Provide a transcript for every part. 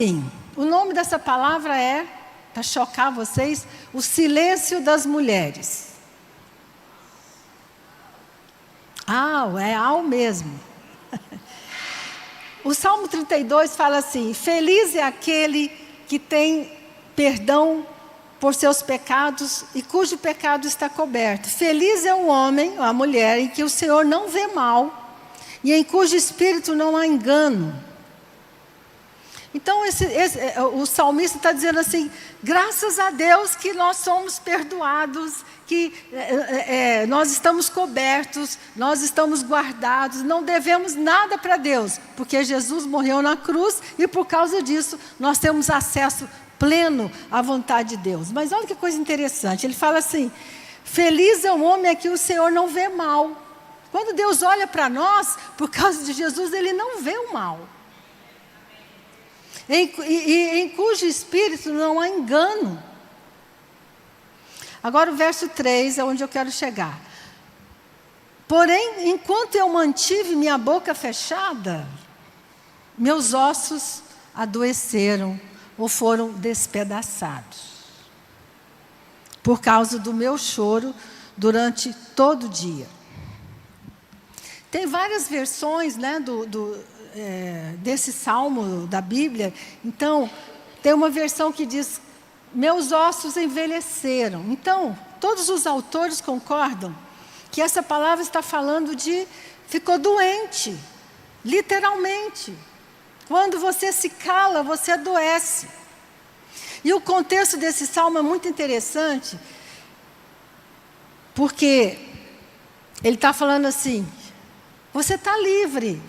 Sim, o nome dessa palavra é, para chocar vocês, o silêncio das mulheres. É ao mesmo. O Salmo 32 fala assim: feliz é aquele que tem perdão por seus pecados e cujo pecado está coberto. Feliz é o homem, ou a mulher, em que o Senhor não vê mal e em cujo espírito não há engano. Então o salmista está dizendo assim: graças a Deus que nós somos perdoados, que nós estamos cobertos, nós estamos guardados, não devemos nada para Deus, porque Jesus morreu na cruz e por causa disso nós temos acesso pleno à vontade de Deus. Mas olha que coisa interessante, ele fala assim: feliz é o homem a que o Senhor não vê mal. Quando Deus olha para nós, por causa de Jesus, Ele não vê o mal. Em cujo espírito não há engano. Agora o verso 3 é onde eu quero chegar. Porém, enquanto eu mantive minha boca fechada, meus ossos adoeceram ou foram despedaçados, por causa do meu choro durante todo o dia. Tem várias versões, né, desse salmo da Bíblia. Então, tem uma versão que diz: meus ossos envelheceram. Então, todos os autores concordam que essa palavra está falando de ficou doente, literalmente. Quando você se cala, você adoece. E o contexto desse salmo é muito interessante, porque ele está falando assim: você está livre,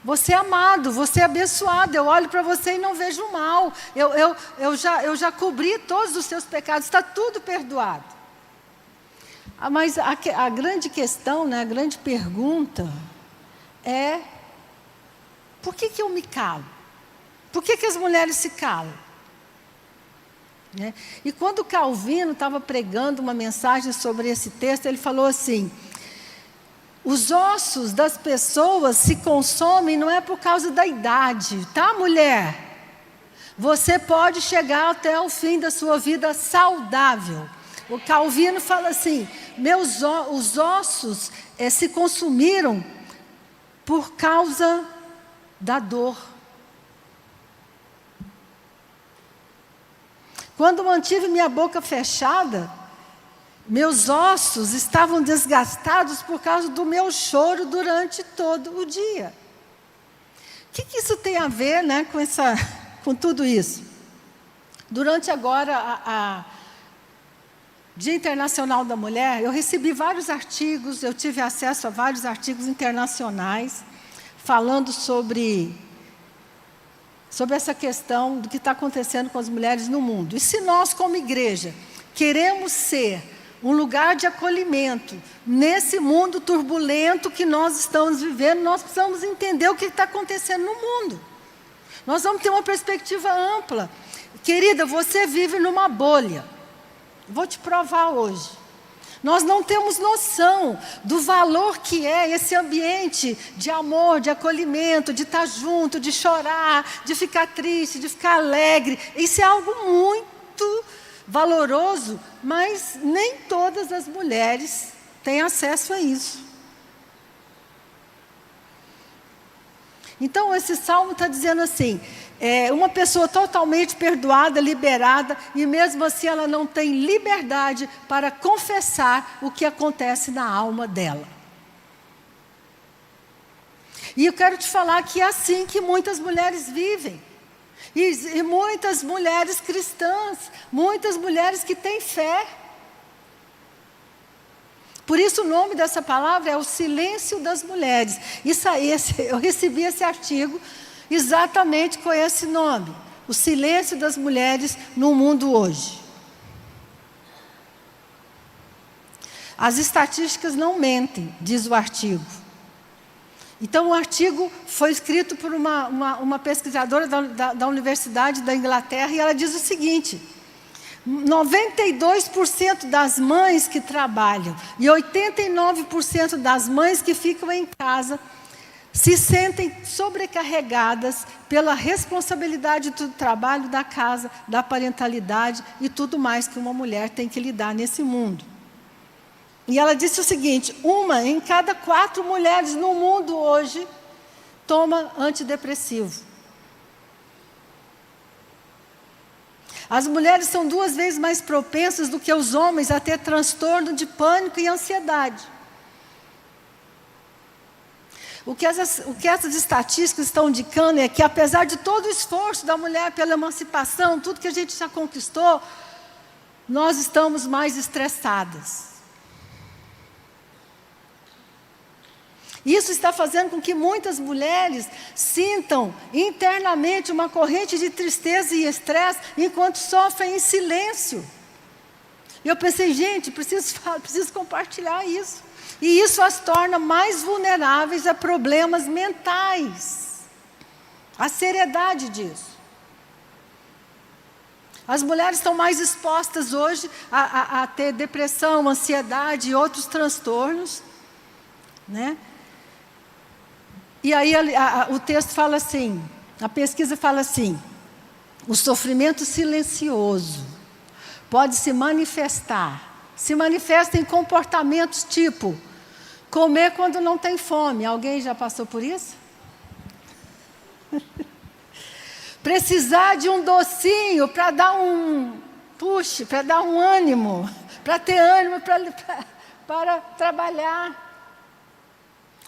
você é amado, você é abençoado. Eu olho para você e não vejo mal. Eu já cobri todos os seus pecados, está tudo perdoado. Mas a grande questão, né, a grande pergunta é: por que eu me calo? Por que as mulheres se calam? Né? E quando Calvino estava pregando uma mensagem sobre esse texto, ele falou assim: os ossos das pessoas se consomem não é por causa da idade, tá, mulher? Você pode chegar até o fim da sua vida saudável. O Calvino fala assim: os ossos se consumiram por causa da dor. Quando mantive minha boca fechada, meus ossos estavam desgastados por causa do meu choro durante todo o dia. O que isso tem a ver, né, com tudo isso? Durante agora Dia Internacional da Mulher, eu recebi vários artigos, eu tive acesso a vários artigos internacionais falando sobre essa questão do que está acontecendo com as mulheres no mundo. E se nós, como igreja, queremos ser um lugar de acolhimento nesse mundo turbulento que nós estamos vivendo, nós precisamos entender o que está acontecendo no mundo. Nós vamos ter uma perspectiva ampla. Querida, você vive numa bolha. Vou te provar hoje. Nós não temos noção do valor que é esse ambiente de amor, de acolhimento, de estar junto, de chorar, de ficar triste, de ficar alegre. Isso é algo muito valoroso, mas nem todas as mulheres têm acesso a isso. Então, esse salmo está dizendo assim: uma pessoa totalmente perdoada, liberada, e mesmo assim ela não tem liberdade para confessar o que acontece na alma dela. E eu quero te falar que é assim que muitas mulheres vivem. E muitas mulheres cristãs, muitas mulheres que têm fé. Por isso o nome dessa palavra é o silêncio das mulheres. Eu recebi esse artigo exatamente com esse nome: o silêncio das mulheres no mundo hoje. As estatísticas não mentem, diz o artigo. Então, o artigo foi escrito por uma pesquisadora da Universidade da Inglaterra, e ela diz o seguinte: 92% das mães que trabalham e 89% das mães que ficam em casa se sentem sobrecarregadas pela responsabilidade do trabalho, da casa, da parentalidade e tudo mais que uma mulher tem que lidar nesse mundo. E ela disse o seguinte: 1 em cada 4 mulheres no mundo hoje toma antidepressivo. As mulheres são 2 vezes mais propensas do que os homens a ter transtorno de pânico e ansiedade. O que essas estatísticas estão indicando é que, apesar de todo o esforço da mulher pela emancipação, tudo que a gente já conquistou, nós estamos mais estressadas. Isso está fazendo com que muitas mulheres sintam internamente uma corrente de tristeza e estresse enquanto sofrem em silêncio. E eu pensei, gente, preciso compartilhar isso. E isso as torna mais vulneráveis a problemas mentais. A seriedade disso. As mulheres estão mais expostas hoje a ter depressão, ansiedade e outros transtornos, né? E aí o texto fala assim, a pesquisa fala assim: o sofrimento silencioso pode se manifesta em comportamentos tipo comer quando não tem fome. Alguém já passou por isso? Precisar de um docinho para dar um push, para dar um ânimo, para ter ânimo para trabalhar.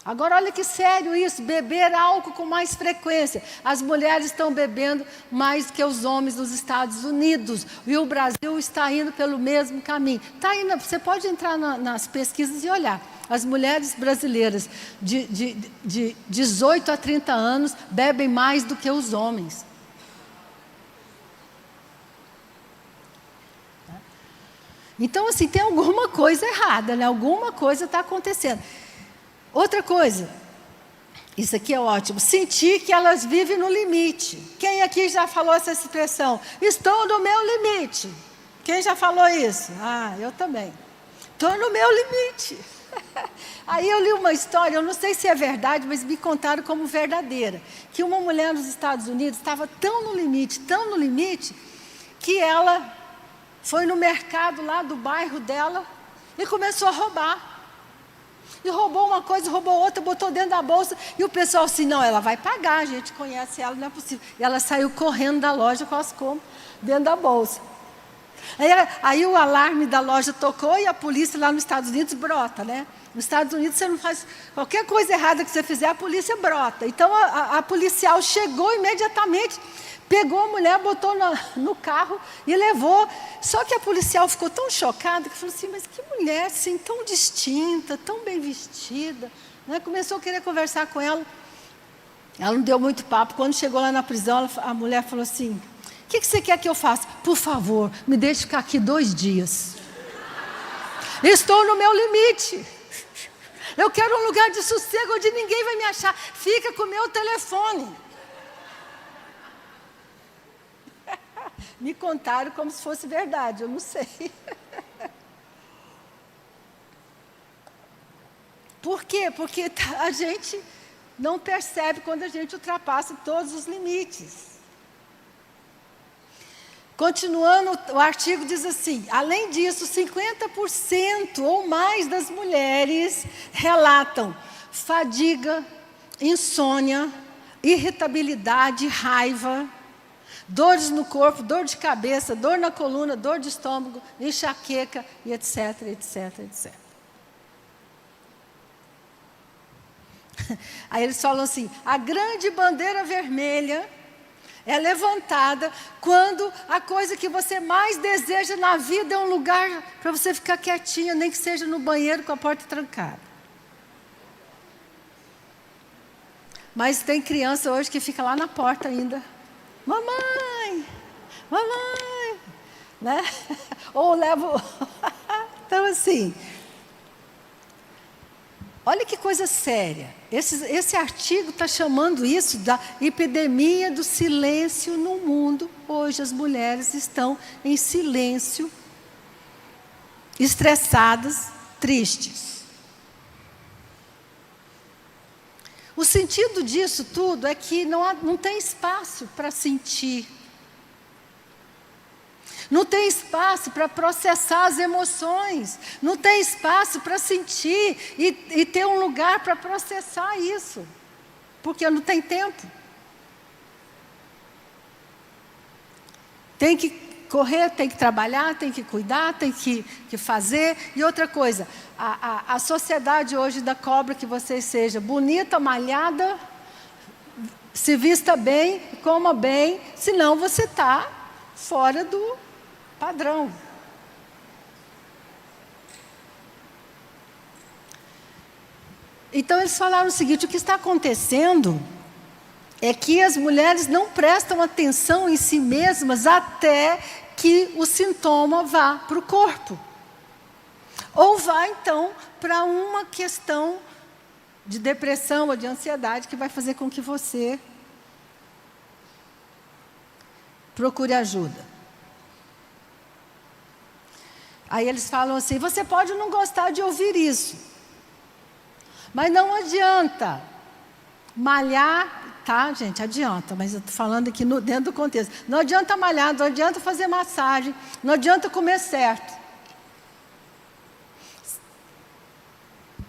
Agora, olha que sério isso, beber álcool com mais frequência. As mulheres estão bebendo mais que os homens nos Estados Unidos. E o Brasil está indo pelo mesmo caminho. Tá indo, você pode entrar nas pesquisas e olhar. As mulheres brasileiras de 18 a 30 anos bebem mais do que os homens. Então, assim, tem alguma coisa errada, né? Alguma coisa está acontecendo. Outra coisa, isso aqui é ótimo, sentir que elas vivem no limite. Quem aqui já falou essa expressão? Estou no meu limite. Quem já falou isso? Ah, eu também. Estou no meu limite. Aí eu li uma história, eu não sei se é verdade, mas me contaram como verdadeira, que uma mulher nos Estados Unidos estava tão no limite, que ela foi no mercado lá do bairro dela e começou a roubar. E roubou uma coisa, roubou outra, botou dentro da bolsa. E o pessoal assim, não, ela vai pagar, a gente conhece ela, não é possível. E ela saiu correndo da loja com as compras dentro da bolsa. Aí o alarme da loja tocou e a polícia lá nos Estados Unidos brota, né? Nos Estados Unidos você não faz... Qualquer coisa errada que você fizer, a polícia brota. Então a policial chegou imediatamente, pegou a mulher, botou no carro e levou. Só que a policial ficou tão chocada que falou assim, mas que mulher assim, tão distinta, tão bem vestida, né? Começou a querer conversar com ela. Ela não deu muito papo. Quando chegou lá na prisão, a mulher falou assim, o que você quer que eu faça? Por favor, me deixe ficar aqui 2 dias. Estou no meu limite. Eu quero um lugar de sossego onde ninguém vai me achar. Fica com o meu telefone. Me contaram como se fosse verdade, eu não sei. Por quê? Porque a gente não percebe quando a gente ultrapassa todos os limites. Continuando, o artigo diz assim, além disso, 50% ou mais das mulheres relatam fadiga, insônia, irritabilidade, raiva, dores no corpo, dor de cabeça, dor na coluna, dor de estômago, enxaqueca e etc, etc, etc. Aí eles falam assim, a grande bandeira vermelha é levantada quando a coisa que você mais deseja na vida é um lugar para você ficar quietinha, nem que seja no banheiro com a porta trancada. Mas tem criança hoje que fica lá na porta ainda. Mamãe, mamãe, né? Ou levo... Então, assim, olha que coisa séria. Esse artigo está chamando isso da epidemia do silêncio no mundo. Hoje as mulheres estão em silêncio, estressadas, tristes. O sentido disso tudo é que não tem espaço para sentir. Não tem espaço para processar as emoções. Não tem espaço para sentir e ter um lugar para processar isso. Porque não tem tempo. Tem que correr, tem que trabalhar, tem que cuidar, tem que fazer. E outra coisa, a sociedade hoje cobra que você seja bonita, malhada, se vista bem, coma bem, senão você está fora do padrão. Então eles falaram o seguinte: o que está acontecendo é que as mulheres não prestam atenção em si mesmas até que o sintoma vá para o corpo. Ou vá, então, para uma questão de depressão ou de ansiedade que vai fazer com que você procure ajuda. Aí eles falam assim: você pode não gostar de ouvir isso, mas não adianta malhar. Tá, gente, adianta, mas eu estou falando aqui dentro do contexto. Não adianta malhar, não adianta fazer massagem, não adianta comer certo.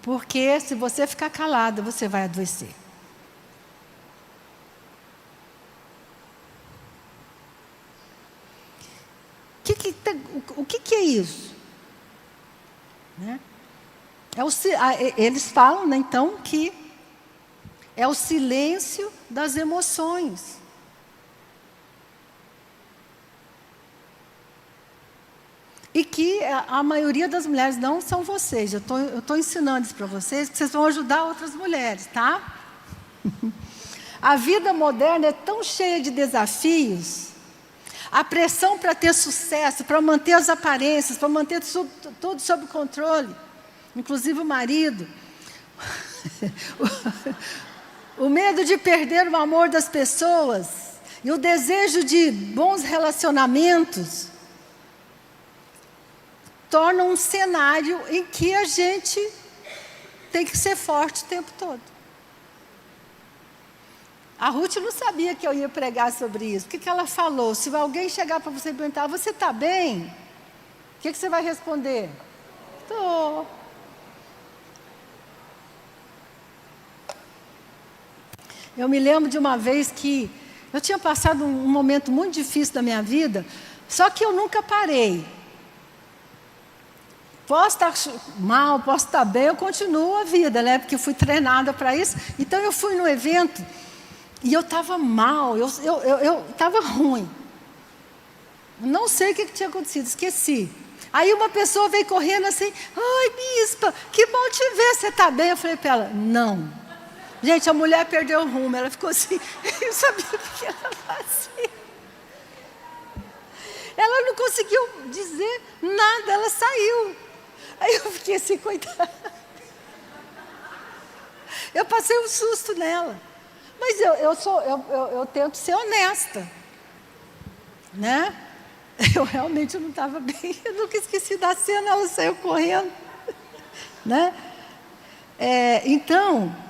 Porque se você ficar calada, você vai adoecer. O que é isso? Né? Eles falam, né, então, que é o silêncio das emoções. E que a maioria das mulheres, não são vocês, eu estou ensinando isso para vocês, que vocês vão ajudar outras mulheres, tá? A vida moderna é tão cheia de desafios, a pressão para ter sucesso, para manter as aparências, para manter tudo sob controle, inclusive o marido. O medo de perder o amor das pessoas e o desejo de bons relacionamentos tornam um cenário em que a gente tem que ser forte o tempo todo. A Ruth não sabia que eu ia pregar sobre isso. O que ela falou? Se alguém chegar para você e perguntar: você está bem? O que você vai responder? Estou. Eu me lembro de uma vez que eu tinha passado um momento muito difícil da minha vida, só que eu nunca parei. Posso estar mal, posso estar bem, eu continuo a vida, né? Porque eu fui treinada para isso. Então eu fui no evento e eu estava mal, eu estava ruim. Não sei o que tinha acontecido, esqueci. Aí uma pessoa veio correndo assim: ai, bispa, que bom te ver, você está bem? Eu falei para ela: não. Gente, a mulher perdeu o rumo, ela ficou assim, eu sabia o que ela fazia. Ela não conseguiu dizer nada, ela saiu. Aí eu fiquei assim, coitada. Eu passei um susto nela. Mas eu tento ser honesta. Né? Eu realmente não estava bem, eu nunca esqueci da cena, ela saiu correndo. Né? Então,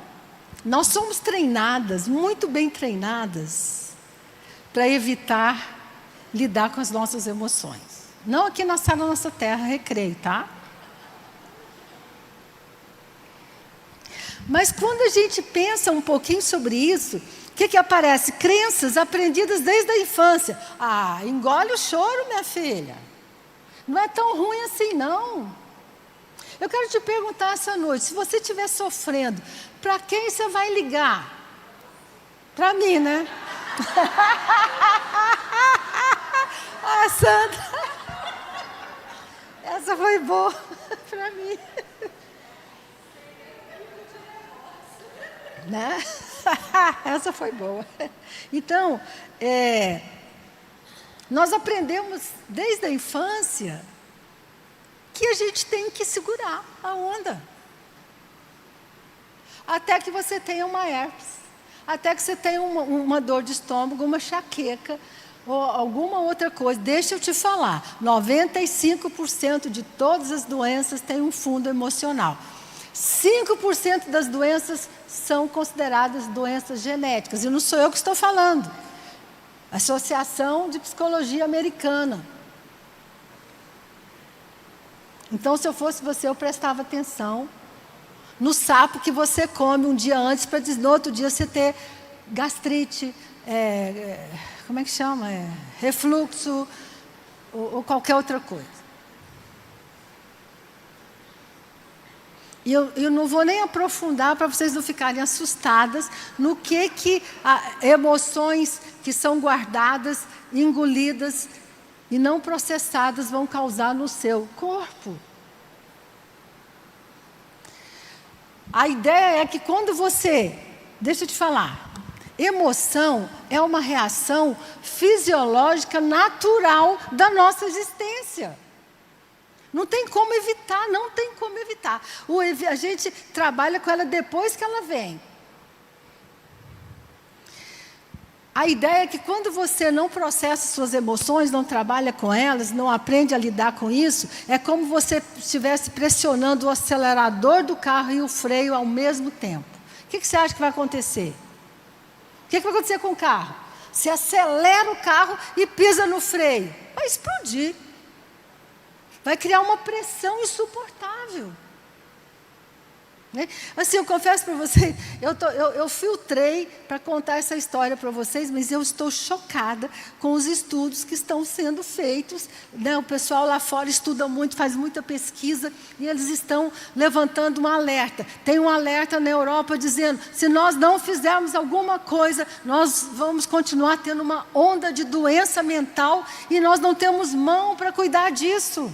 nós somos treinadas, muito bem treinadas, para evitar lidar com as nossas emoções. Não aqui na sala da nossa terra, Recreio, tá? Mas quando a gente pensa um pouquinho sobre isso, o que aparece? Crenças aprendidas desde a infância. Ah, engole o choro, minha filha. Não é tão ruim assim, não. Eu quero te perguntar essa noite, se você estiver sofrendo, para quem você vai ligar? Para mim, né? Ah, Sandra, essa foi boa para mim. Né? Essa foi boa. Então, nós aprendemos desde a infância que a gente tem que segurar a onda. Até que você tenha uma herpes, até que você tenha uma dor de estômago, uma enxaqueca, ou alguma outra coisa. Deixa eu te falar, 95% de todas as doenças têm um fundo emocional. 5% das doenças são consideradas doenças genéticas. E não sou eu que estou falando. Associação de Psicologia Americana. Então, se eu fosse você, eu prestava atenção no sapo que você come um dia antes, para no outro dia você ter gastrite, como é que chama? Refluxo ou qualquer outra coisa. E eu não vou nem aprofundar para vocês não ficarem assustadas no que emoções que são guardadas, engolidas e não processadas vão causar no seu corpo. A ideia é que quando você, deixa eu te falar, emoção é uma reação fisiológica natural da nossa existência. Não tem como evitar, não tem como evitar. A gente trabalha com ela depois que ela vem. A ideia é que quando você não processa suas emoções, não trabalha com elas, não aprende a lidar com isso, é como você estivesse pressionando o acelerador do carro e o freio ao mesmo tempo. O que você acha que vai acontecer? O que vai acontecer com o carro? Você acelera o carro e pisa no freio. Vai explodir. Vai criar uma pressão insuportável. Assim, eu confesso para vocês, eu filtrei para contar essa história para vocês, mas eu estou chocada com os estudos que estão sendo feitos. O pessoal lá fora estuda muito, faz muita pesquisa, e eles estão levantando um alerta. Tem um alerta na Europa dizendo, se nós não fizermos alguma coisa, nós vamos continuar tendo uma onda de doença mental, e nós não temos mão para cuidar disso.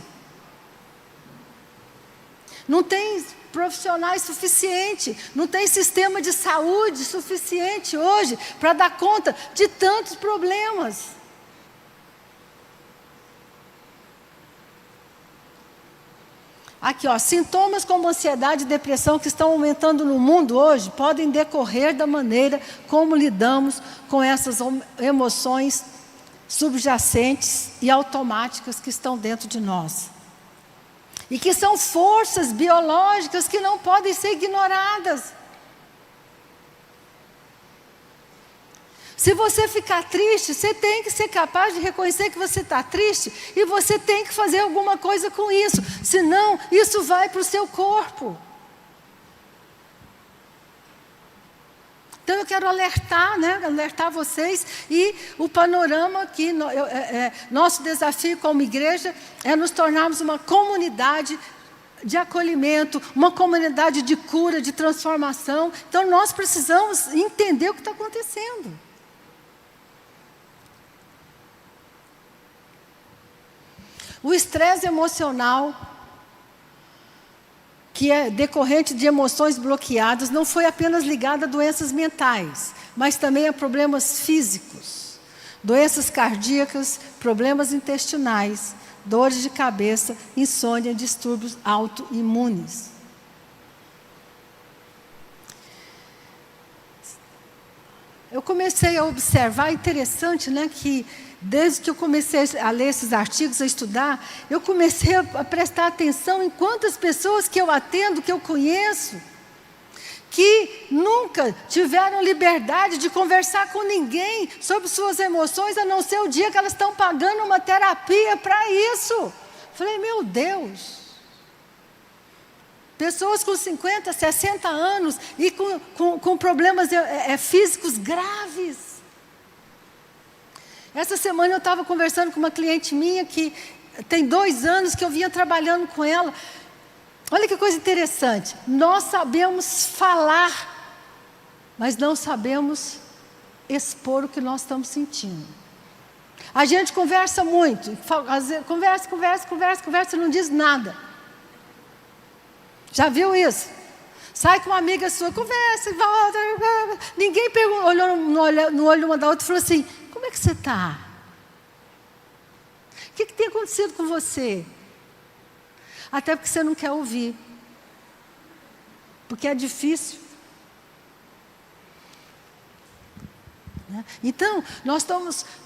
Não tem profissionais suficientes, não tem sistema de saúde suficiente hoje para dar conta de tantos problemas. Aqui, sintomas como ansiedade e depressão que estão aumentando no mundo hoje podem decorrer da maneira como lidamos com essas emoções subjacentes e automáticas que estão dentro de nós. E que são forças biológicas que não podem ser ignoradas. Se você ficar triste, você tem que ser capaz de reconhecer que você está triste e você tem que fazer alguma coisa com isso. Senão, isso vai para o seu corpo. Então eu quero alertar vocês, e o panorama que nosso desafio como igreja é nos tornarmos uma comunidade de acolhimento, uma comunidade de cura, de transformação. Então nós precisamos entender o que está acontecendo. O estresse emocional, que é decorrente de emoções bloqueadas, não foi apenas ligado a doenças mentais, mas também a problemas físicos, doenças cardíacas, problemas intestinais, dores de cabeça, insônia, distúrbios autoimunes. Eu comecei a observar, interessante, que desde que eu comecei a ler esses artigos, a estudar, eu comecei a prestar atenção em quantas pessoas que eu atendo, que eu conheço, que nunca tiveram liberdade de conversar com ninguém sobre suas emoções, a não ser o dia que elas estão pagando uma terapia para isso. Falei, meu Deus! Pessoas com 50, 60 anos e com problemas físicos graves. Essa semana eu estava conversando com uma cliente minha que tem 2 anos que eu vinha trabalhando com ela. Olha que coisa interessante. Nós sabemos falar, mas não sabemos expor o que nós estamos sentindo. A gente conversa muito, conversa, não diz nada. Já viu isso? Sai com uma amiga sua, conversa, volta. Ninguém olhou no olho uma da outra e falou assim, como é que você está? O que tem acontecido com você? Até porque você não quer ouvir. Porque é difícil. né? Então,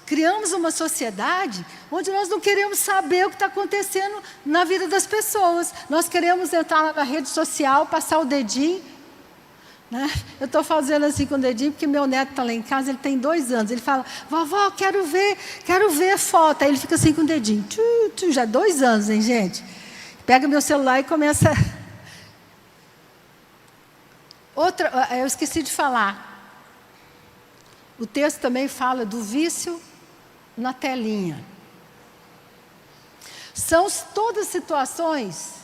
criamos uma sociedade onde nós não queremos saber o que está acontecendo na vida das pessoas. Nós queremos entrar na rede social, passar o dedinho, né? Eu estou fazendo assim com o dedinho, porque meu neto está lá em casa, ele tem 2 anos. Ele fala, vovó, quero ver a foto. Aí ele fica assim com o dedinho. Já 2 anos, hein, gente? Pega meu celular e começa... eu esqueci de falar. O texto também fala do vício na telinha. São todas situações...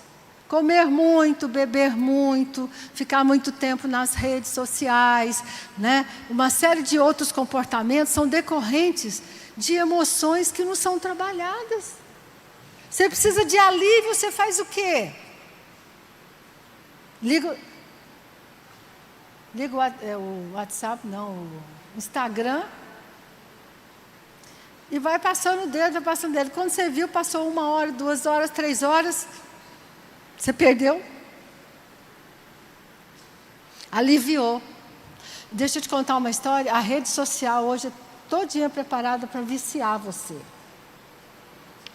Comer muito, beber muito, ficar muito tempo nas redes sociais, né? Uma série de outros comportamentos são decorrentes de emoções que não são trabalhadas. Você precisa de alívio, você faz o quê? Liga o WhatsApp, não, o Instagram, e vai passando o dedo, Quando você viu, passou 1 hora, 2 horas, 3 horas... Você perdeu? Aliviou. Deixa eu te contar uma história. A rede social hoje é todinha preparada para viciar você,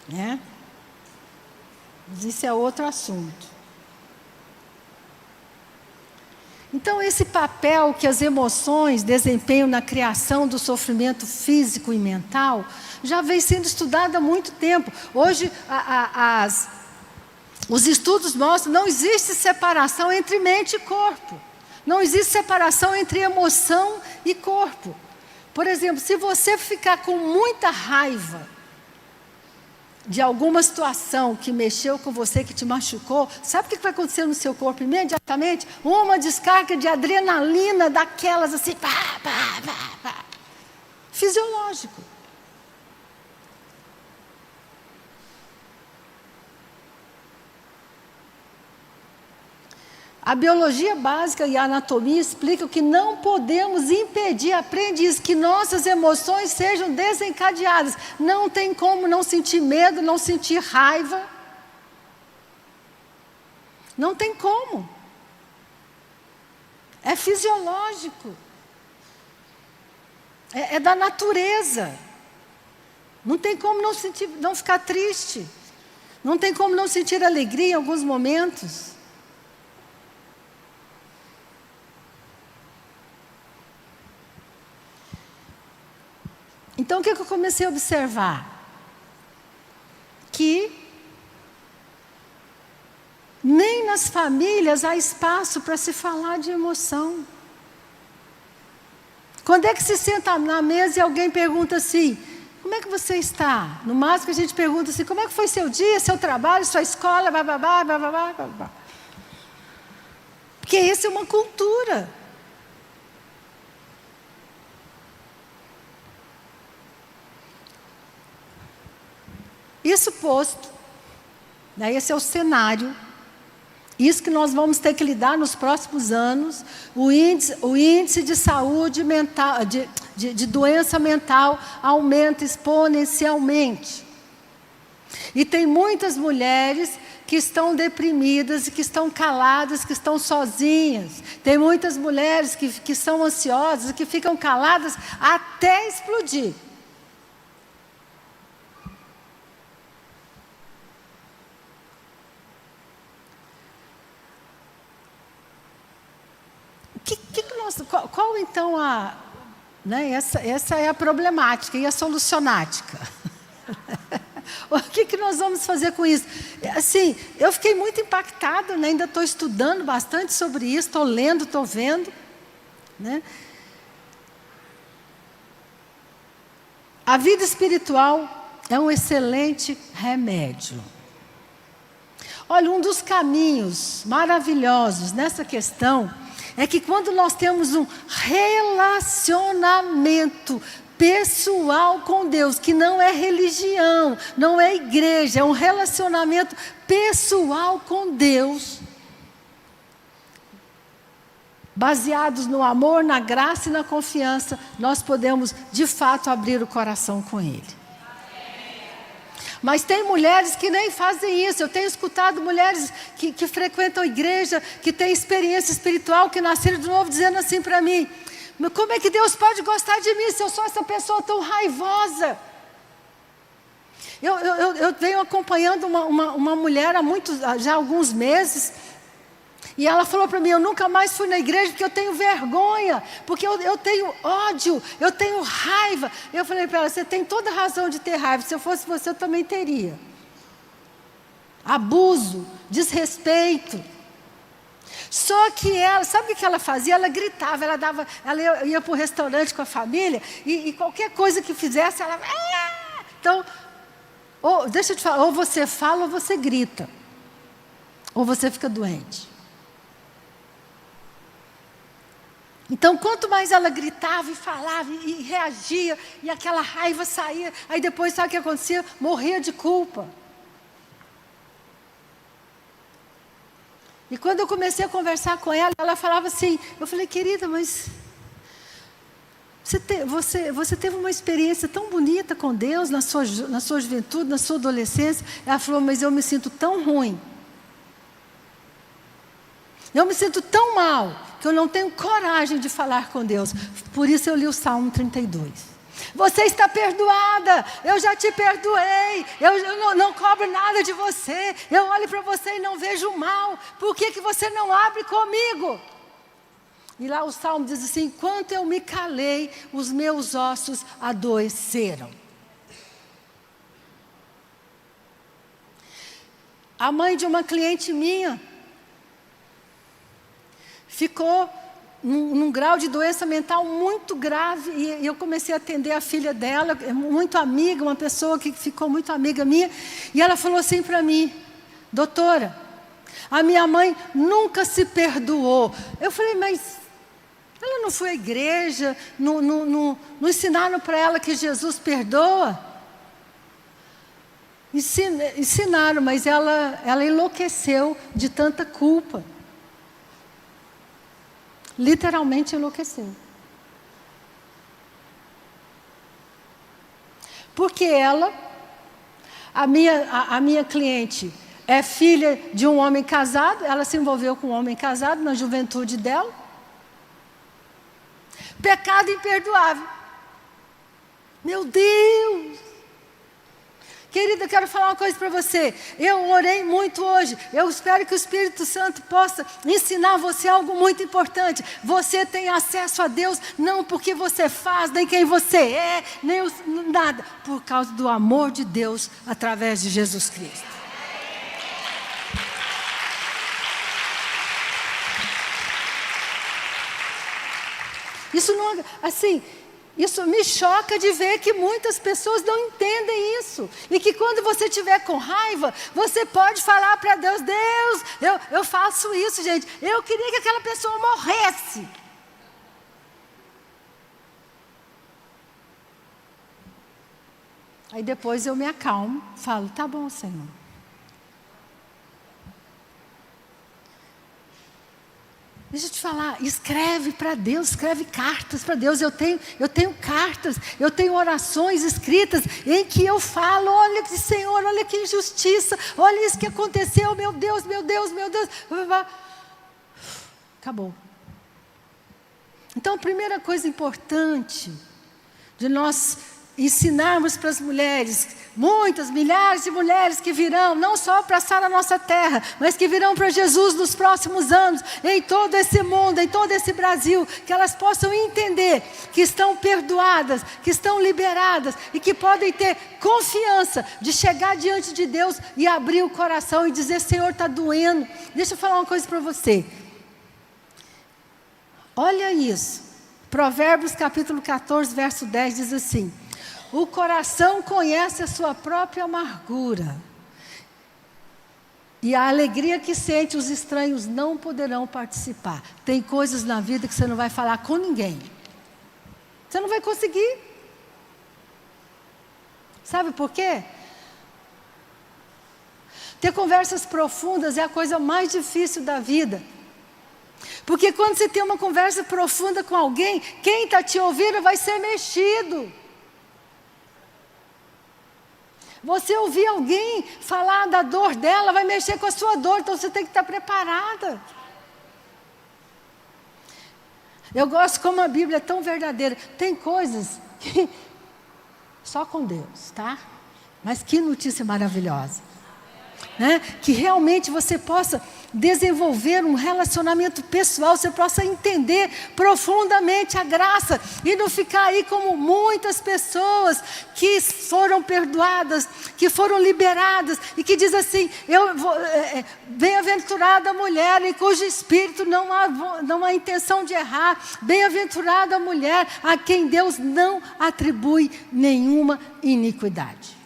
né? Mas isso é outro assunto. Então, esse papel que as emoções desempenham na criação do sofrimento físico e mental já vem sendo estudado há muito tempo. Hoje, os estudos mostram que não existe separação entre mente e corpo. Não existe separação entre emoção e corpo. Por exemplo, se você ficar com muita raiva de alguma situação que mexeu com você, que te machucou, sabe o que vai acontecer no seu corpo imediatamente? Uma descarga de adrenalina daquelas assim, fisiológico. A biologia básica e a anatomia explicam que não podemos impedir, aprende que nossas emoções sejam desencadeadas. Não tem como não sentir medo, não sentir raiva. Não tem como. É fisiológico. É da natureza. Não tem como não ficar triste. Não tem como não sentir alegria em alguns momentos. Então, o que eu comecei a observar? Que nem nas famílias há espaço para se falar de emoção. Quando é que se senta na mesa e alguém pergunta assim, como é que você está? No máximo que a gente pergunta assim, como é que foi seu dia, seu trabalho, sua escola, bababá, bababá, bababá. Porque essa é uma cultura. Isso posto, né, esse é o cenário, isso que nós vamos ter que lidar nos próximos anos, o índice de saúde mental, de doença mental aumenta exponencialmente. E tem muitas mulheres que estão deprimidas e que estão caladas, que estão sozinhas. Tem muitas mulheres que são ansiosas e que ficam caladas até explodir. Qual então né, essa é a problemática e a solucionática? O que nós vamos fazer com isso? Assim, eu fiquei muito impactada, né, ainda estou estudando bastante sobre isso, estou lendo, estou vendo, né? A vida espiritual é um excelente remédio. Olha, um dos caminhos maravilhosos nessa questão é que quando nós temos um relacionamento pessoal com Deus, que não é religião, não é igreja, é um relacionamento pessoal com Deus, baseados no amor, na graça e na confiança, nós podemos de fato abrir o coração com Ele. Mas tem mulheres que nem fazem isso. Eu tenho escutado mulheres que frequentam a igreja, que têm experiência espiritual, que nasceram de novo, dizendo assim para mim, Mas como é que Deus pode gostar de mim se eu sou essa pessoa tão raivosa? Eu venho acompanhando uma mulher já há alguns meses, e ela falou para mim, eu nunca mais fui na igreja porque eu tenho vergonha, porque eu tenho ódio, eu tenho raiva. Eu falei para ela, você tem toda razão de ter raiva, se eu fosse você eu também teria. Abuso, desrespeito. Só que ela, sabe o que ela fazia? Ela gritava, ela ia para o restaurante com a família, e qualquer coisa que fizesse, ela... Então, deixa eu te falar, ou você fala ou você grita, ou você fica doente. Então, quanto mais ela gritava e falava e reagia, e aquela raiva saía, aí depois sabe o que acontecia? Morria de culpa. E quando eu comecei a conversar com ela, ela falava assim, eu falei, querida, mas você teve uma experiência tão bonita com Deus na sua juventude, na sua adolescência. Ela falou, mas eu me sinto tão ruim. Eu me sinto tão mal, que eu não tenho coragem de falar com Deus. Por isso eu li o Salmo 32. Você está perdoada, eu já te perdoei, eu não cobro nada de você, eu olho para você e não vejo mal, por que você não abre comigo? E lá o Salmo diz assim, enquanto eu me calei, os meus ossos adoeceram. A mãe de uma cliente minha ficou num grau de doença mental muito grave, e eu comecei a atender a filha dela, muito amiga, uma pessoa que ficou muito amiga minha, e ela falou assim para mim, doutora, a minha mãe nunca se perdoou. Eu falei, mas ela não foi à igreja, não ensinaram para ela que Jesus perdoa? Ensinaram, mas ela enlouqueceu de tanta culpa. Literalmente enlouqueceu. Porque a minha cliente é filha de um homem casado, ela se envolveu com um homem casado na juventude dela. Pecado imperdoável. Meu Deus! Querida, eu quero falar uma coisa para você. Eu orei muito hoje. Eu espero que o Espírito Santo possa ensinar você algo muito importante. Você tem acesso a Deus não porque você faz, nem quem você é, nem nada. Por causa do amor de Deus através de Jesus Cristo. Isso não, assim... Isso me choca de ver que muitas pessoas não entendem isso. E que quando você estiver com raiva, você pode falar para Deus, Deus, eu faço isso, gente. Eu queria que aquela pessoa morresse. Aí depois eu me acalmo, falo, tá bom, Senhor. Deixa eu te falar, escreve para Deus, escreve cartas para Deus. Eu tenho cartas, eu tenho orações escritas em que eu falo, olha que Senhor, olha que injustiça, olha isso que aconteceu, meu Deus, meu Deus, meu Deus. Acabou. Então a primeira coisa importante de nós ensinarmos para as mulheres, muitas, milhares de mulheres que virão, não só para estar na nossa terra, mas que virão para Jesus nos próximos anos, em todo esse mundo, em todo esse Brasil, que elas possam entender que estão perdoadas, que estão liberadas e que podem ter confiança de chegar diante de Deus e abrir o coração e dizer, Senhor, está doendo. Deixa eu falar uma coisa para você. Olha isso. Provérbios capítulo 14, verso 10 diz assim, o coração conhece a sua própria amargura, e a alegria que sente os estranhos não poderão participar. Tem coisas na vida que você não vai falar com ninguém. Você não vai conseguir. Sabe por quê? Ter conversas profundas é a coisa mais difícil da vida. Porque quando você tem uma conversa profunda com alguém, quem está te ouvindo vai ser mexido. Você ouvir alguém falar da dor dela, vai mexer com a sua dor, então você tem que estar preparada. Eu gosto como a Bíblia é tão verdadeira. Tem coisas que só com Deus, tá? Mas que notícia maravilhosa. Né? Que realmente você possa desenvolver um relacionamento pessoal, você possa entender profundamente a graça e não ficar aí como muitas pessoas que foram perdoadas, que foram liberadas e que diz assim, bem-aventurada a mulher em cujo espírito não há intenção de errar, bem-aventurada a mulher a quem Deus não atribui nenhuma iniquidade.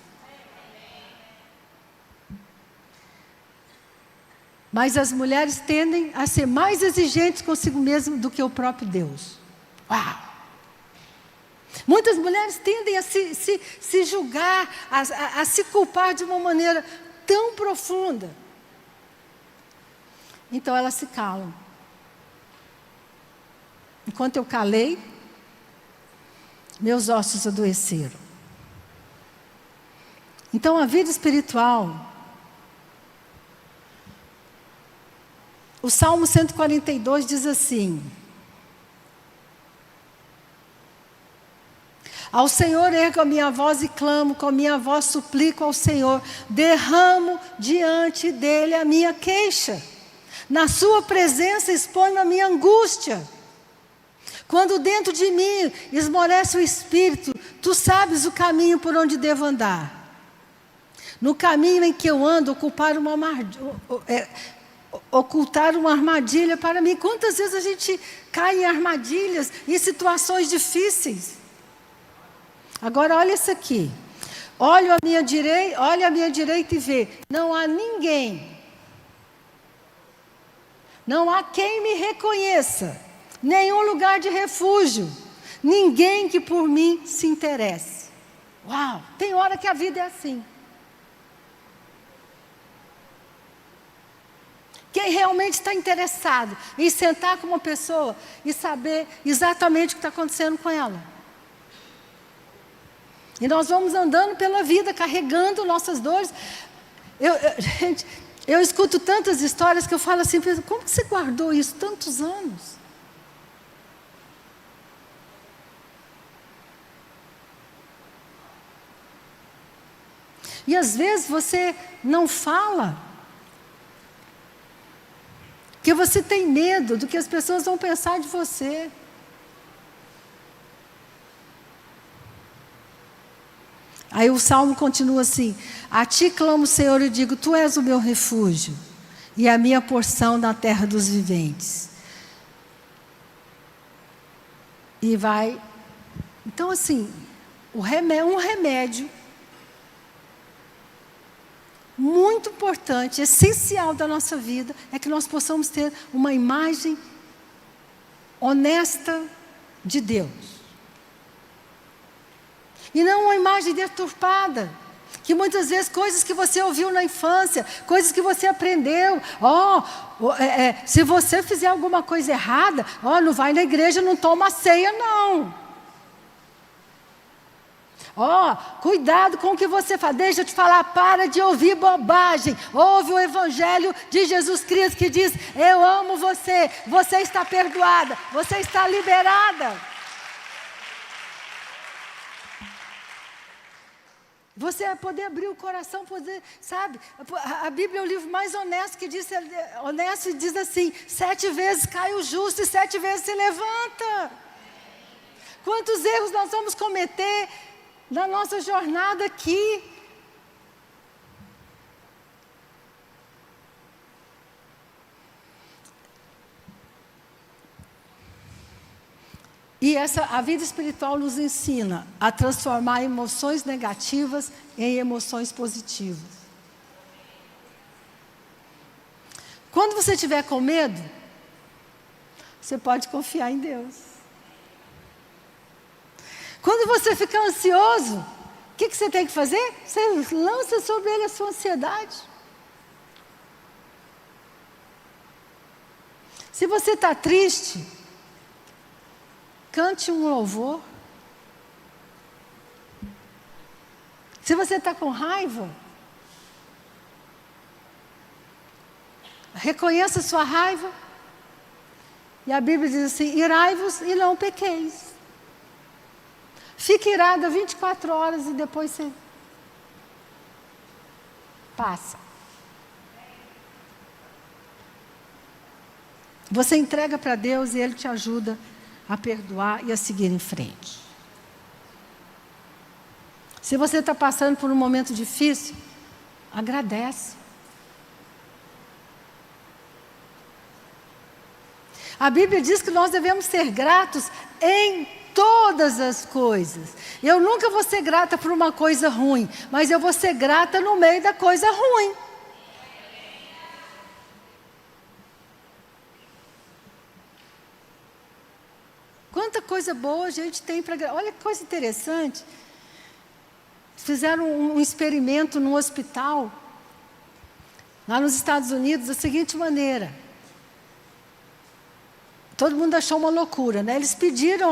Mas as mulheres tendem a ser mais exigentes consigo mesmas do que o próprio Deus. Uau! Muitas mulheres tendem a se julgar, a se culpar de uma maneira tão profunda. Então elas se calam. Enquanto eu calei, meus ossos adoeceram. Então a vida espiritual... O Salmo 142 diz assim: ao Senhor ergo a minha voz e clamo, com a minha voz suplico ao Senhor, derramo diante dele a minha queixa, na sua presença exponho a minha angústia. Quando dentro de mim esmorece o espírito, tu sabes o caminho por onde devo andar. No caminho em que eu ando, ocultar uma armadilha para mim. Quantas vezes a gente cai em armadilhas, em situações difíceis? Agora olha isso aqui. Olha a minha direita e vê. Não há ninguém. Não há quem me reconheça. Nenhum lugar de refúgio. Ninguém que por mim se interesse. Uau! Tem hora que a vida é assim. Quem realmente está interessado em sentar com uma pessoa e saber exatamente o que está acontecendo com ela. E nós vamos andando pela vida, carregando nossas dores. Gente, eu escuto tantas histórias que eu falo assim, como que você guardou isso tantos anos? E às vezes você não fala, porque você tem medo do que as pessoas vão pensar de você. Aí o Salmo continua assim: a ti clamo, Senhor, e digo, tu és o meu refúgio e a minha porção na terra dos viventes. E vai... Então assim, um remédio muito importante, essencial da nossa vida, é que nós possamos ter uma imagem honesta de Deus. E não uma imagem deturpada, que muitas vezes coisas que você ouviu na infância, coisas que você aprendeu, se você fizer alguma coisa errada, não vai na igreja, não toma ceia não. Cuidado com o que você faz. Deixa eu te falar, para de ouvir bobagem. Ouve o Evangelho de Jesus Cristo que diz, eu amo você, você está perdoada, você está liberada. Você vai poder abrir o coração, sabe? A Bíblia é o livro mais honesto que diz, honesto e diz assim, 7 vezes cai o justo e 7 vezes se levanta. Quantos erros nós vamos cometer na nossa jornada aqui? E a vida espiritual nos ensina a transformar emoções negativas em emoções positivas. Quando você estiver com medo, você pode confiar em Deus. Quando você ficar ansioso, o que você tem que fazer? Você lança sobre ele a sua ansiedade. Se você está triste, cante um louvor. Se você está com raiva, reconheça a sua raiva E a Bíblia diz assim: irai-vos e não pequeis. Fique irada 24 horas e depois você passa. Você entrega para Deus e Ele te ajuda a perdoar e a seguir em frente. Se você está passando por um momento difícil, agradece. A Bíblia diz que nós devemos ser gratos em todas as coisas. Eu nunca vou ser grata por uma coisa ruim, mas eu vou ser grata no meio da coisa ruim. Quanta coisa boa a gente tem para... Olha que coisa interessante. Fizeram um experimento no hospital, lá nos Estados Unidos, da seguinte maneira. Todo mundo achou uma loucura, né? Eles pediram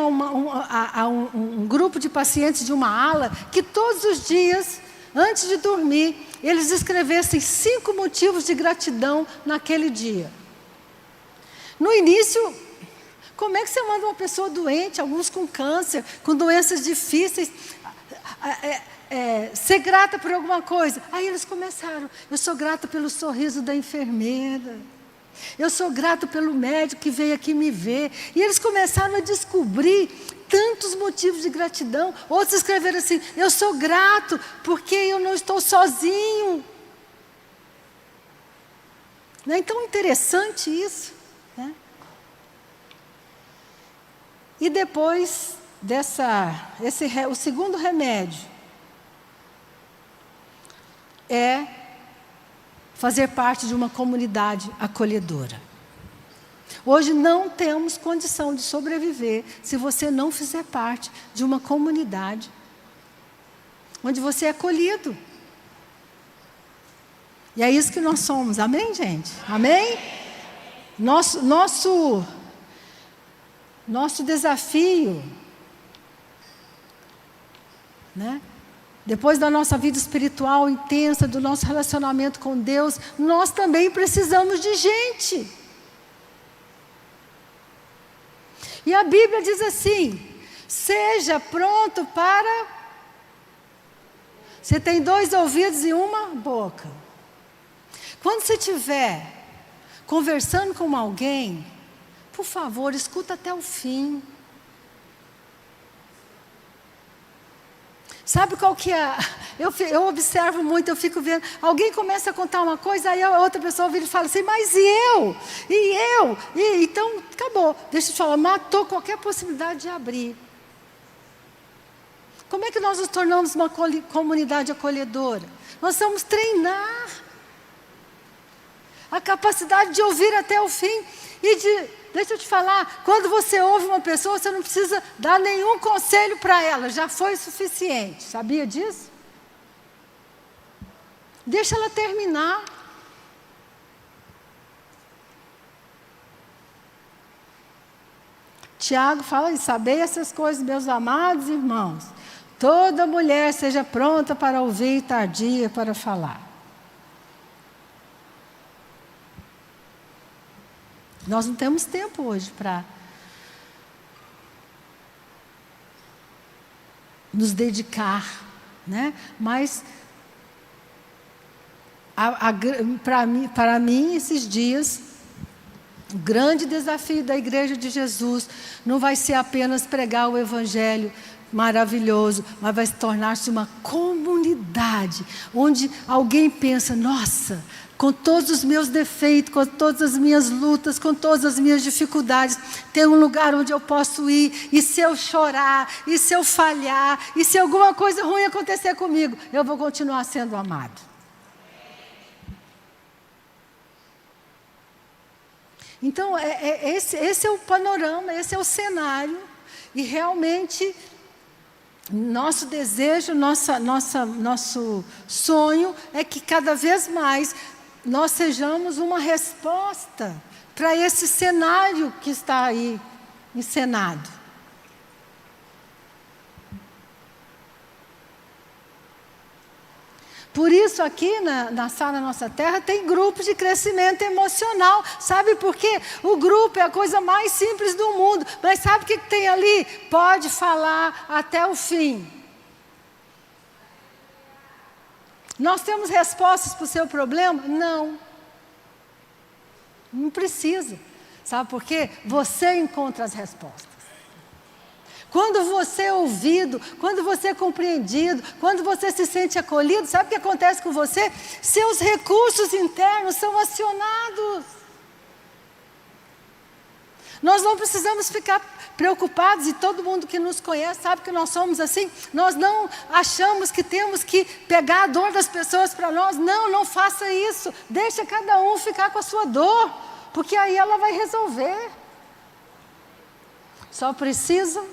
a um grupo de pacientes de uma ala que todos os dias, antes de dormir, eles escrevessem 5 motivos de gratidão naquele dia. No início, como é que você manda uma pessoa doente, alguns com câncer, com doenças difíceis, ser grata por alguma coisa? Aí eles começaram: eu sou grata pelo sorriso da enfermeira. Eu sou grato pelo médico que veio aqui me ver. E eles começaram a descobrir tantos motivos de gratidão. Outros escreveram assim: eu sou grato porque eu não estou sozinho. Não é tão interessante isso, né? E depois o segundo remédio é fazer parte de uma comunidade acolhedora. Hoje não temos condição de sobreviver se você não fizer parte de uma comunidade onde você é acolhido. E é isso que nós somos, amém, gente? Amém? Nosso desafio, né? Depois da nossa vida espiritual intensa, do nosso relacionamento com Deus, nós também precisamos de gente. E a Bíblia diz assim: seja pronto para... Você tem 2 ouvidos e uma boca. Quando você estiver conversando com alguém, por favor, escuta até o fim. Sabe qual que é? Eu observo muito, eu fico vendo. Alguém começa a contar uma coisa, aí a outra pessoa vira e fala assim: mas e eu? E eu? Então, acabou. Deixa eu te falar, matou qualquer possibilidade de abrir. Como é que nós nos tornamos uma comunidade acolhedora? Nós vamos treinar a capacidade de ouvir até o fim e de... Deixa eu te falar, quando você ouve uma pessoa, você não precisa dar nenhum conselho para ela, já foi suficiente. Sabia disso? Deixa ela terminar. Tiago fala: sabei essas coisas, meus amados irmãos. Toda mulher seja pronta para ouvir e tardia para falar. Nós não temos tempo hoje para nos dedicar, né? Mas para mim, esses dias, o grande desafio da Igreja de Jesus não vai ser apenas pregar o Evangelho maravilhoso, mas vai tornar-se uma comunidade, onde alguém pensa: nossa, com todos os meus defeitos, com todas as minhas lutas, com todas as minhas dificuldades, tem um lugar onde eu posso ir, e se eu chorar, e se eu falhar, e se alguma coisa ruim acontecer comigo, eu vou continuar sendo amado. Então, esse é o panorama, esse é o cenário, e realmente... Nosso desejo, nosso sonho é que cada vez mais nós sejamos uma resposta para esse cenário que está aí encenado. Por isso aqui na Sala Nossa Terra tem grupos de crescimento emocional. Sabe por quê? O grupo é a coisa mais simples do mundo. Mas sabe o que tem ali? Pode falar até o fim. Nós temos respostas para o seu problema? Não. Não precisa. Sabe por quê? Você encontra as respostas. Quando você é ouvido, quando você é compreendido, quando você se sente acolhido, sabe o que acontece com você? Seus recursos internos são acionados. Nós não precisamos ficar preocupados, e todo mundo que nos conhece sabe que nós somos assim. Nós não achamos que temos que pegar a dor das pessoas para nós. Não, não faça isso. Deixa cada um ficar com a sua dor, porque aí ela vai resolver. Só precisa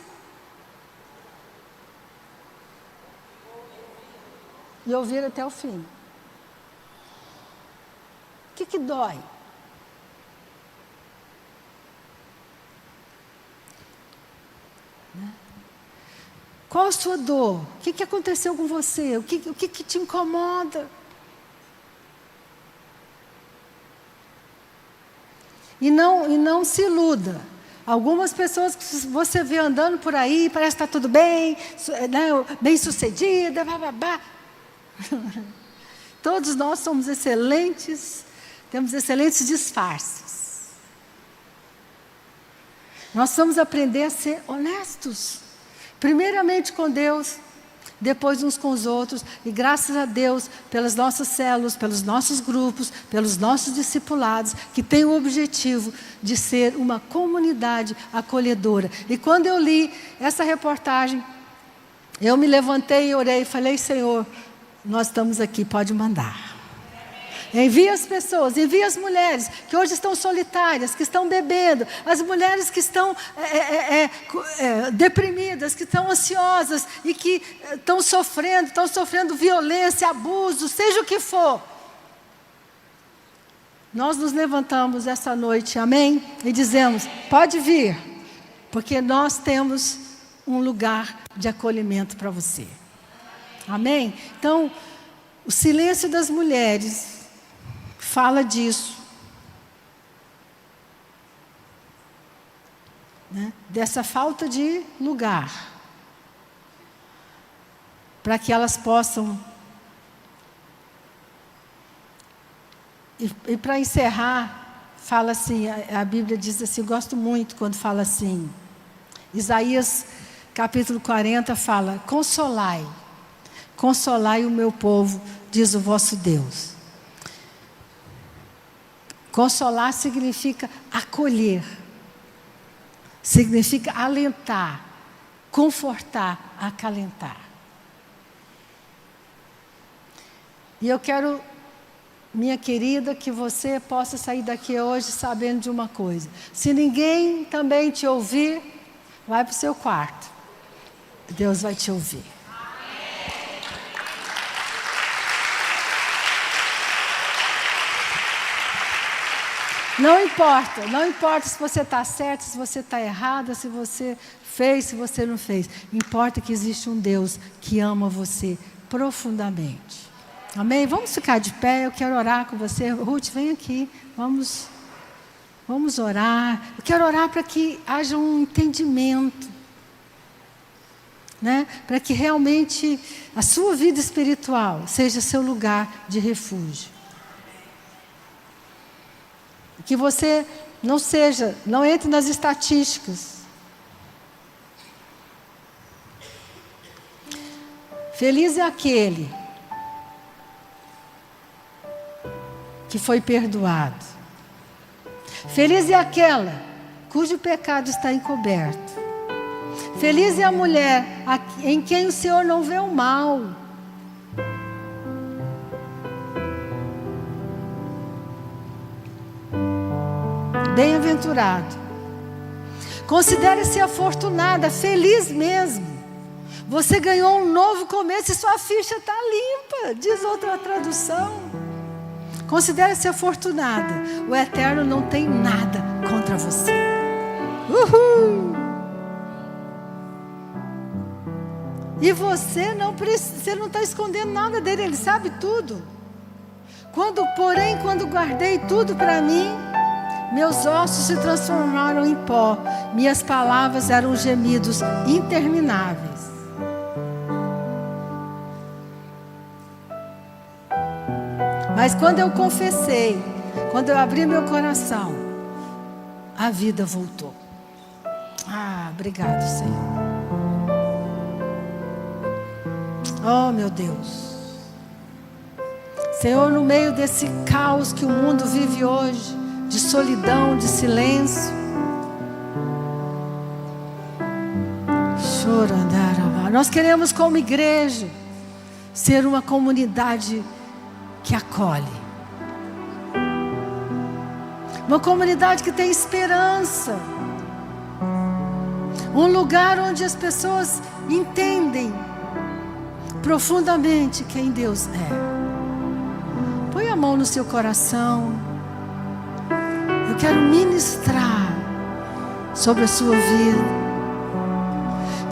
e ouvir até o fim. O que dói? Qual a sua dor? O que aconteceu com você? O que te incomoda? E não se iluda. Algumas pessoas que você vê andando por aí, parece que está tudo bem, né, bem sucedida, bababá. Todos nós somos excelentes, temos excelentes disfarces. Nós vamos aprender a ser honestos. Primeiramente com Deus, depois uns com os outros, e graças a Deus pelas nossas células, pelos nossos grupos, pelos nossos discipulados, que têm o objetivo de ser uma comunidade acolhedora. E quando eu li essa reportagem, eu me levantei e orei e falei: Senhor, nós estamos aqui, pode mandar. Envia as pessoas, envia as mulheres que hoje estão solitárias, que estão bebendo, as mulheres que estão deprimidas, que estão ansiosas e que estão sofrendo violência, abuso, seja o que for. Nós nos levantamos essa noite, amém? E dizemos: pode vir, porque nós temos um lugar de acolhimento para você. Amém? Então, o silêncio das mulheres fala disso, né? Dessa falta de lugar, para que elas possam. E para encerrar, fala assim, a Bíblia diz assim, eu gosto muito quando fala assim, Isaías capítulo 40 fala: consolai o meu povo, diz o vosso Deus. Consolar significa acolher, significa alentar, confortar, acalentar. E eu quero, minha querida, que você possa sair daqui hoje sabendo de uma coisa: se ninguém também te ouvir, vai para o seu quarto, Deus vai te ouvir. Não importa se você está certo, se você está errada, se você fez, se você não fez. Importa que existe um Deus que ama você profundamente. Amém? Vamos ficar de pé, eu quero orar com você. Ruth, vem aqui, vamos orar. Eu quero orar para que haja um entendimento, né? Para que realmente a sua vida espiritual seja seu lugar de refúgio. Que você não entre nas estatísticas. Feliz é aquele que foi perdoado. Feliz é aquela cujo pecado está encoberto. Feliz é a mulher em quem o Senhor não vê o mal. Bem-aventurado. Considere-se afortunada, feliz mesmo. Você ganhou um novo começo e sua ficha está limpa, diz outra tradução. Considere-se afortunada. O Eterno não tem nada contra você. Uhul! E você não está escondendo nada dele, ele sabe tudo. Porém, quando guardei tudo para mim, meus ossos se transformaram em pó, minhas palavras eram gemidos intermináveis. Mas quando eu confessei, quando eu abri meu coração, a vida voltou. Obrigado, Senhor. Oh, meu Deus. Senhor, no meio desse caos que o mundo vive hoje, de solidão, de silêncio, nós queremos, como igreja, ser uma comunidade que acolhe, uma comunidade que tem esperança, um lugar onde as pessoas entendem profundamente quem Deus é. Põe a mão no seu coração. Eu quero ministrar sobre a sua vida.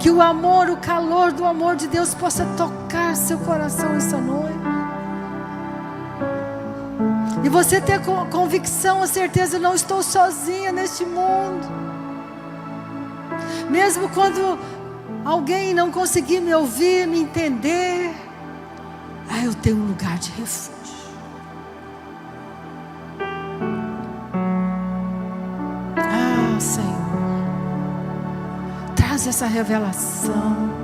Que o amor, o calor do amor de Deus possa tocar seu coração essa noite. E você ter convicção, a certeza, não estou sozinha neste mundo. Mesmo quando alguém não conseguir me ouvir, me entender, eu tenho um lugar de refúgio. Senhor, traz essa revelação.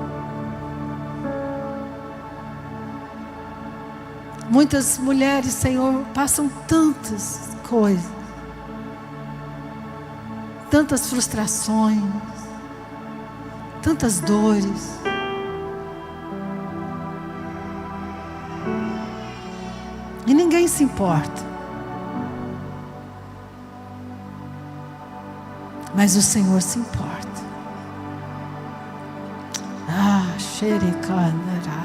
Muitas mulheres, Senhor, passam tantas coisas, tantas frustrações, tantas dores. E ninguém se importa. Mas o Senhor se importa. Xericandará.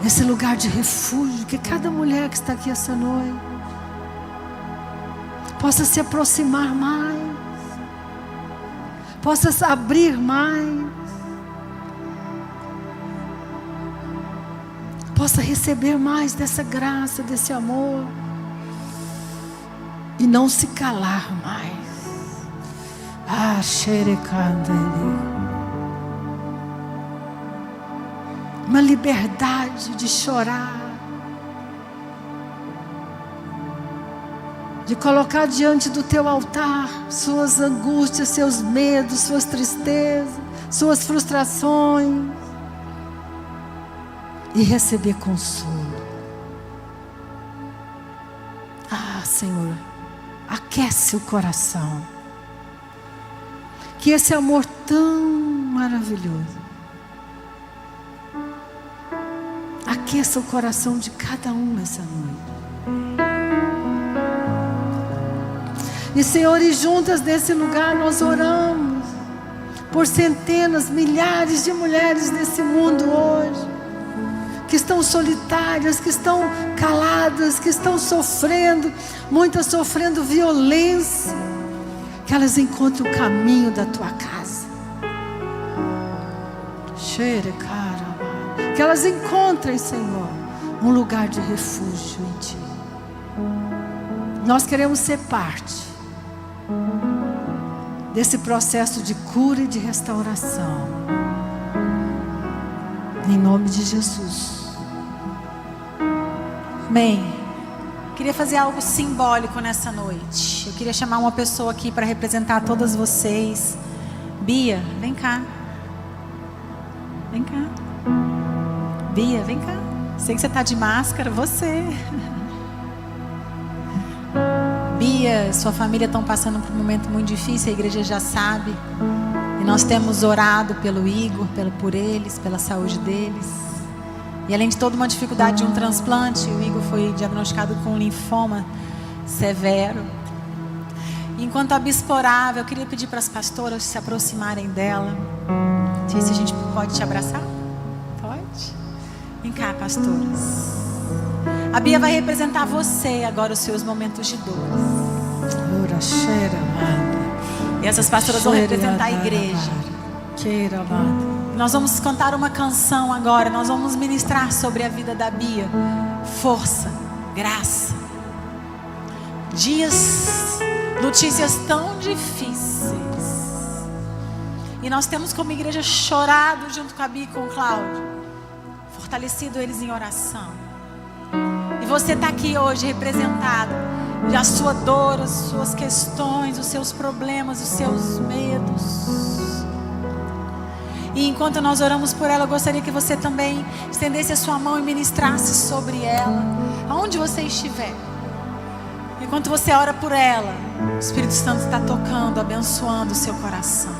Esse lugar de refúgio, que cada mulher que está aqui essa noite possa se aproximar mais, possa se abrir mais, possa receber mais dessa graça, desse amor. E não se calar mais. Uma liberdade de chorar, de colocar diante do teu altar suas angústias, seus medos, suas tristezas, suas frustrações, e receber consolo. Senhor, aquece o coração. Que esse amor tão maravilhoso aqueça o coração de cada um essa noite. E, Senhor, e juntas nesse lugar nós oramos por centenas, milhares de mulheres nesse mundo hoje, que estão solitárias, que estão caladas, que estão sofrendo, muitas sofrendo violência, que elas encontrem o caminho da tua casa. Que elas encontrem, Senhor, um lugar de refúgio em Ti. Nós queremos ser parte desse processo de cura e de restauração. Em nome de Jesus. Amém. Queria fazer algo simbólico nessa noite. Eu queria chamar uma pessoa aqui para representar todas vocês. Bia, vem cá. Vem cá. Bia, vem cá. Sei que você está de máscara, você. Bia, sua família estão passando por um momento muito difícil, a igreja já sabe. E nós temos orado pelo Igor, por eles, pela saúde deles. E além de toda uma dificuldade de um transplante, o Igor foi diagnosticado com linfoma severo. E enquanto a bispa orava, eu queria pedir para as pastoras se aproximarem dela. Não sei se a gente pode te abraçar. Pode? Vem cá, pastoras. A Bia vai representar você agora, os seus momentos de dor. E essas pastoras vão representar a igreja. Queira, amado. Nós vamos cantar uma canção agora. Nós vamos ministrar sobre a vida da Bia. Força, graça. Dias, notícias tão difíceis. E nós temos como igreja chorado junto com a Bia e com o Cláudio. Fortalecido eles em oração. E você está aqui hoje representado. E a sua dor, as suas questões, os seus problemas, os seus medos. E enquanto nós oramos por ela, eu gostaria que você também estendesse a sua mão e ministrasse sobre ela, aonde você estiver. Enquanto você ora por ela, o Espírito Santo está tocando, abençoando o seu coração.